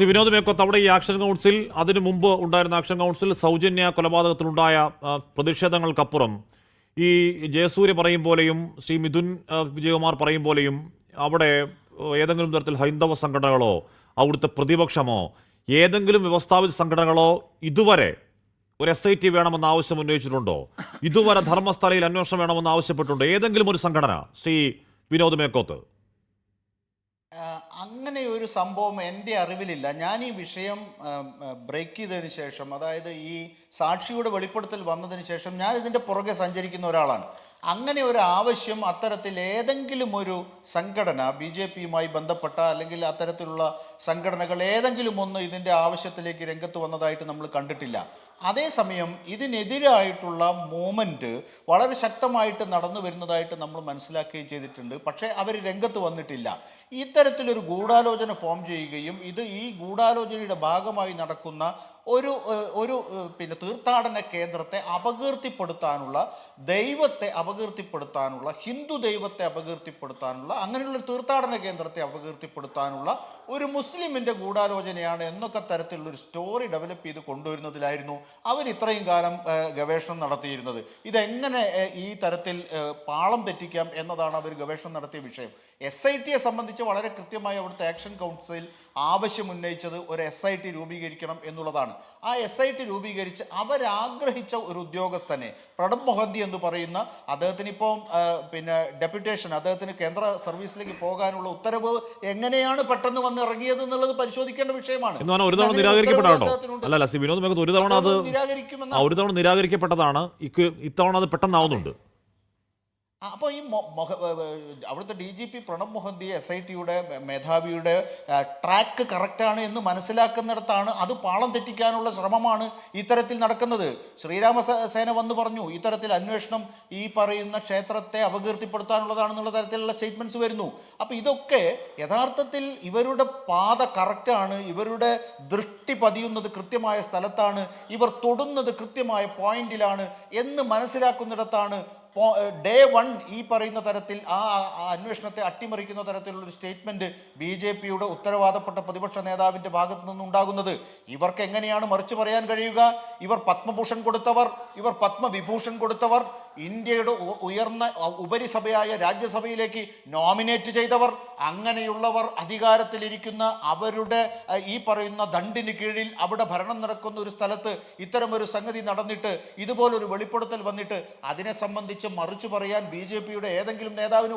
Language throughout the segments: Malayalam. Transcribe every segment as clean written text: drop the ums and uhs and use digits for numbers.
ശ്രീ വിനോദ് മേക്കോത്ത്, അവിടെ ഈ ആക്ഷൻ കൗൺസിൽ, അതിനു മുമ്പ് ഉണ്ടായിരുന്ന ആക്ഷൻ കൗൺസിൽ സൗജന്യ കൊലപാതകത്തിലുണ്ടായ പ്രതിഷേധങ്ങൾക്കപ്പുറം ഈ ജയസൂര്യ പറയും പോലെയും ശ്രീ മിഥുൻ വിജയകുമാർ പറയും പോലെയും അവിടെ ഏതെങ്കിലും തരത്തിൽ ഹൈന്ദവ സംഘടനകളോ അവിടുത്തെ പ്രതിപക്ഷമോ ഏതെങ്കിലും വ്യവസ്ഥാപിത സംഘടനകളോ ഇതുവരെ ഒരു SIT വേണമെന്ന ആവശ്യം ഉന്നയിച്ചിട്ടുണ്ടോ? ഇതുവരെ ധർമ്മസ്ഥലയിൽ അന്വേഷണം വേണമെന്ന് ആവശ്യപ്പെട്ടുണ്ടോ ഏതെങ്കിലും ഒരു സംഘടന, ശ്രീ വിനോദ് മേക്കോത്ത്? അങ്ങനെ ഒരു സംഭവം എൻ്റെ അറിവിലില്ല. ഞാൻ ഈ വിഷയം ബ്രേക്ക് ചെയ്തതിന് ശേഷം, അതായത് ഈ സാക്ഷിയുടെ വെളിപ്പെടുത്തൽ വന്നതിന് ശേഷം ഞാൻ ഇതിൻ്റെ പുറകെ സഞ്ചരിക്കുന്ന ഒരാളാണ്. അങ്ങനെ ഒരു ആവശ്യം അത്തരത്തിൽ ഏതെങ്കിലും ഒരു സംഘടന BJPയുമായി ബന്ധപ്പെട്ട അല്ലെങ്കിൽ അത്തരത്തിലുള്ള സംഘടനകൾ ഏതെങ്കിലും ഒന്ന് ഇതിൻ്റെ ആവശ്യത്തിലേക്ക് രംഗത്ത് വന്നതായിട്ട് നമ്മൾ കണ്ടിട്ടില്ല. അതേസമയം ഇതിനെതിരായിട്ടുള്ള മൂവ്മെൻറ്റ് വളരെ ശക്തമായിട്ട് നടന്നു വരുന്നതായിട്ട് നമ്മൾ മനസ്സിലാക്കുകയും ചെയ്തിട്ടുണ്ട്. പക്ഷേ അവർ രംഗത്ത് വന്നിട്ടില്ല. ഇത്തരത്തിലൊരു ഗൂഢാലോചന ഫോം ചെയ്യുകയും ഈ ഗൂഢാലോചനയുടെ ഭാഗമായി നടക്കുന്ന ഒരു തീർത്ഥാടന കേന്ദ്രത്തെ അപകീർത്തിപ്പെടുത്താനുള്ള, ദൈവത്തെ അപകീർത്തിപ്പെടുത്താനുള്ള, ഹിന്ദു ദൈവത്തെ അപകീർത്തിപ്പെടുത്താനുള്ള, അങ്ങനെയുള്ള തീർത്ഥാടന കേന്ദ്രത്തെ അപകീർത്തിപ്പെടുത്താനുള്ള ഒരു മുസ്ലിമിൻ്റെ ഗൂഢാലോചനയാണ് എന്നൊക്കെ തരത്തിലുള്ളൊരു സ്റ്റോറി ഡെവലപ്പ് ചെയ്ത് കൊണ്ടുവരുന്നതിലായിരുന്നു അവർ ഇത്രയും കാലം ഗവേഷണം നടത്തിയിരുന്നത്. ഇതെങ്ങനെ ഈ തരത്തിൽ പാളം തെറ്റിക്കാം എന്നതാണ് അവർ ഗവേഷണം നടത്തിയ വിഷയം. SITയെ സംബന്ധിച്ച് വളരെ കൃത്യമായി അവിടുത്തെ ആക്ഷൻ കൗൺസിൽ ആവശ്യമുന്നയിച്ചത് ഒരു SIT രൂപീകരിക്കണം എന്നുള്ളതാണ്. ആ SIT രൂപീകരിച്ച് അവരാഗ്രഹിച്ച ഒരു ഉദ്യോഗസ്ഥനെ, പ്രണബ് മൊഹന്തി എന്ന് പറയുന്ന അദ്ദേഹത്തിന് ഇപ്പം ഡെപ്യൂട്ടേഷൻ, അദ്ദേഹത്തിന് കേന്ദ്ര സർവീസിലേക്ക് പോകാനുള്ള ഉത്തരവ് എങ്ങനെയാണ് പെട്ടെന്ന് വന്ന് ഇറങ്ങിയത് എന്നുള്ളത് പരിശോധിക്കേണ്ട വിഷയമാണ്. ഒരു തവണ നിരാകരിക്കപ്പെട്ടതാണ്, ഇത്തവണ അത് പെട്ടെന്നാവുന്നുണ്ട്. അപ്പോൾ ഈ അവിടുത്തെ DGP പ്രണബ് മൊഹന്തി SITയുടെ മേധാവിയുടെ ട്രാക്ക് കറക്റ്റാണ് എന്ന് മനസ്സിലാക്കുന്നിടത്താണ് അത് പാളം തെറ്റിക്കാനുള്ള ശ്രമമാണ് ഇത്തരത്തിൽ നടക്കുന്നത്. ശ്രീരാമസേന വന്ന് പറഞ്ഞു ഇത്തരത്തിൽ അന്വേഷണം ഈ പറയുന്ന ക്ഷേത്രത്തെ അപകീർത്തിപ്പെടുത്താനുള്ളതാണെന്നുള്ള തരത്തിലുള്ള സ്റ്റേറ്റ്മെൻറ്റ്സ് വരുന്നു. അപ്പോൾ ഇതൊക്കെ യഥാർത്ഥത്തിൽ ഇവരുടെ പാത കറക്റ്റാണ്, ഇവരുടെ ദൃഷ്ടി പതിയുന്നത് കൃത്യമായ സ്ഥലത്താണ്, ഇവർ തൊടുന്നത് കൃത്യമായ പോയിന്റിലാണ് എന്ന് മനസ്സിലാക്കുന്നിടത്താണ് ഡേ 1 ഈ പറയുന്ന തരത്തിൽ ആ അന്വേഷണത്തെ അട്ടിമറിക്കുന്ന തരത്തിലുള്ളൊരു സ്റ്റേറ്റ്മെന്റ് BJPയുടെ ഉത്തരവാദപ്പെട്ട പ്രതിപക്ഷ നേതാവിൻ്റെ ഭാഗത്തു നിന്നുണ്ടാകുന്നത്. ഇവർക്ക് എങ്ങനെയാണ് മറിച്ച് പറയാൻ കഴിയുക? ഇവർ പത്മഭൂഷൺ കൊടുത്തവർ, ഇവർ പത്മവിഭൂഷൺ കൊടുത്തവർ, ഇന്ത്യയുടെ ഉയർന്ന ഉപരിസഭയായ രാജ്യസഭയിലേക്ക് നോമിനേറ്റ് ചെയ്തവർ, അങ്ങനെയുള്ളവർ അധികാരത്തിലിരിക്കുന്ന അവരുടെ ഈ പറയുന്ന ദണ്ടിന് കീഴിൽ അവിടെ ഭരണം നടക്കുന്ന ഒരു സ്ഥലത്ത് ഇത്തരമൊരു സംഗതി നടന്നിട്ട് ഇതുപോലൊരു വെളിപ്പെടുത്തൽ വന്നിട്ട് അതിനെ സംബന്ധിച്ച് മറിച്ചു പറയാൻ BJPയുടെ ഏതെങ്കിലും നേതാവിന്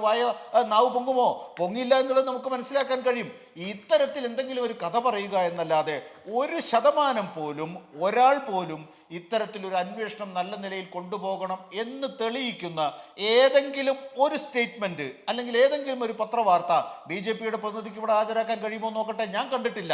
നാവ് പൊങ്ങുമോ? പൊങ്ങില്ല എന്നുള്ളത് നമുക്ക് മനസ്സിലാക്കാൻ കഴിയും. ഇത്തരത്തിൽ എന്തെങ്കിലും ഒരു കഥ പറയുക എന്നല്ലാതെ 1% പോലും, ഒരാൾ പോലും ഇത്തരത്തിലൊരു അന്വേഷണം നല്ല നിലയിൽ കൊണ്ടുപോകണം എന്ന് തെളിയിക്കുന്ന ഏതെങ്കിലും ഒരു സ്റ്റേറ്റ്മെന്റ് അല്ലെങ്കിൽ ഏതെങ്കിലും ഒരു പത്രവാർത്ത BJPയുടെ പ്രതിനിധിക്ക് ഇവിടെ ഹാജരാക്കാൻ കഴിയുമോ നോക്കട്ടെ. ഞാൻ കണ്ടിട്ടില്ല.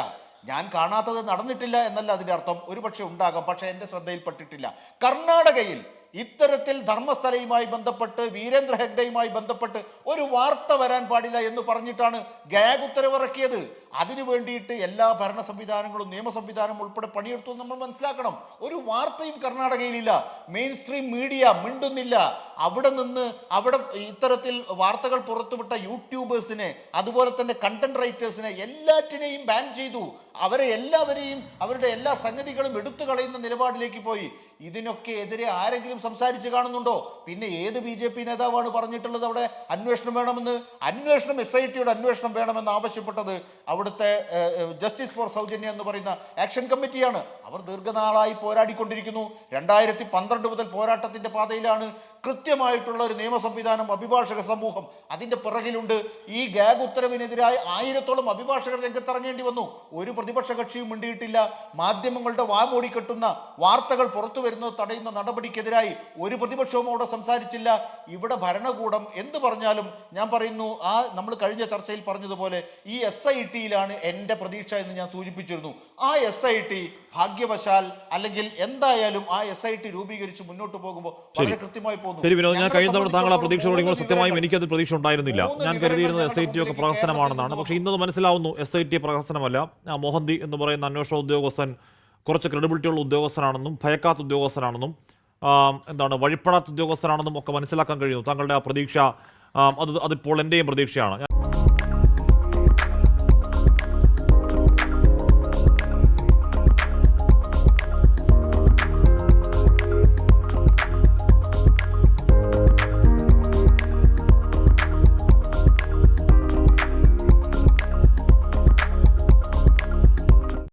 ഞാൻ കാണാത്തത് നടന്നിട്ടില്ല എന്നല്ല അതിൻ്റെ അർത്ഥം. ഒരുപക്ഷെ ഉണ്ടാകാം, പക്ഷെ എൻ്റെ ശ്രദ്ധയിൽപ്പെട്ടിട്ടില്ല. കർണാടകയിൽ ഇത്തരത്തിൽ ധർമ്മസ്ഥലയുമായി ബന്ധപ്പെട്ട്, വീരേന്ദ്ര ഹെഗ്ഡെയുമായി ബന്ധപ്പെട്ട് ഒരു വാർത്ത വരാൻ പാടില്ല എന്ന് പറഞ്ഞിട്ടാണ് ഗാഗ് ഉത്തരവിറക്കിയത്. അതിനു വേണ്ടിയിട്ട് എല്ലാ ഭരണ സംവിധാനങ്ങളും നിയമ സംവിധാനവും ഉൾപ്പെടെ പണിയെടുത്തു നമ്മൾ മനസ്സിലാക്കണം. ഒരു വാർത്തയും കർണാടകയിലില്ല. മെയിൻ സ്ട്രീം മീഡിയ മിണ്ടുന്നില്ല. അവിടെ ഇത്തരത്തിൽ വാർത്തകൾ പുറത്തുവിട്ട യൂട്യൂബേഴ്സിനെ, അതുപോലെ തന്നെ കണ്ടന്റ് റൈറ്റേഴ്സിനെ എല്ലാറ്റിനെയും ബാൻ ചെയ്തു. അവരെ എല്ലാവരെയും അവരുടെ എല്ലാ സംഗതികളും എടുത്തു കളയുന്ന നിലപാടിലേക്ക് പോയി. ഇതിനൊക്കെ എതിരെ ആരെങ്കിലും സംസാരിച്ച് കാണുന്നുണ്ടോ? പിന്നെ ഏത് BJP നേതാവാണ് പറഞ്ഞിട്ടുള്ളത് അവിടെ അന്വേഷണം വേണമെന്ന്? അന്വേഷണം SITയുടെ അന്വേഷണം വേണമെന്ന് ആവശ്യപ്പെട്ടത് അവിടുത്തെ ജസ്റ്റിസ് ഫോർ സൗജന്യ എന്ന് പറയുന്ന ആക്ഷൻ കമ്മിറ്റിയാണ്. അവർ ദീർഘനാളായി പോരാടിക്കൊണ്ടിരിക്കുന്നു. 2012 മുതൽ പോരാട്ടത്തിന്റെ പാതയിലാണ്. കൃത്യമായിട്ടുള്ള ഒരു നിയമ സംവിധാനം, അഭിഭാഷക സമൂഹം അതിന്റെ പിറകിലുണ്ട്. ഈ ഗാഗ് ഉത്തരവിനെതിരായി 1000-ഓളം അഭിഭാഷകർ രംഗത്തിറങ്ങേണ്ടി വന്നു. ഒരു പ്രതിപക്ഷ കക്ഷിയും മിണ്ടിയിട്ടില്ല. മാധ്യമങ്ങളുടെ വാമൂടി കെട്ടുന്ന വാർത്തകൾ പുറത്തു വരുന്നത് തടയുന്ന നടപടിക്കെതിരായി ഒരു പ്രതിപക്ഷവും അവിടെ സംസാരിച്ചില്ല. ഇവിടെ ഭരണകൂടം എന്ത് പറഞ്ഞാലും, ഞാൻ പറയുന്നു, നമ്മൾ കഴിഞ്ഞ ചർച്ചയിൽ പറഞ്ഞതുപോലെ ഈ SITയിലാണ് എൻ്റെ പ്രതീക്ഷ എന്ന് ഞാൻ സൂചിപ്പിച്ചിരുന്നു. ആ SIT ഭാഗ്യവശാൽ അല്ലെങ്കിൽ എന്തായാലും ആ SIT രൂപീകരിച്ച് മുന്നോട്ട് പോകുമ്പോൾ വളരെ കൃത്യമായി പോകുന്നു. ശരി വിനോദ്, ഞാൻ കഴിഞ്ഞ തവണ താങ്കൾ ആ പ്രതീക്ഷ തുടങ്ങിയപ്പോൾ സത്യമായും എനിക്കത് പ്രതീക്ഷ ഉണ്ടായിരുന്നില്ല. ഞാൻ കരുതിയിരുന്നത് SIT ഒക്കെ പ്രഹസനമാണെന്നാണ്. പക്ഷേ ഇന്നത് മനസ്സിലാവുന്നു SIT പ്രഹസനമല്ല. മോഹന്തി എന്ന് പറയുന്ന അന്വേഷണ ഉദ്യോഗസ്ഥൻ കുറച്ച് ക്രെഡിബിലിറ്റിയുള്ള ഉദ്യോഗസ്ഥനാണെന്നും ഭയക്കാത്ത ഉദ്യോഗസ്ഥനാണെന്നും വഴിപ്പെടാത്ത ഉദ്യോഗസ്ഥനാണെന്നും ഒക്കെ മനസ്സിലാക്കാൻ കഴിയുന്നു. താങ്കളുടെ ആ പ്രതീക്ഷ അതിപ്പോൾ എൻ്റെയും പ്രതീക്ഷയാണ്.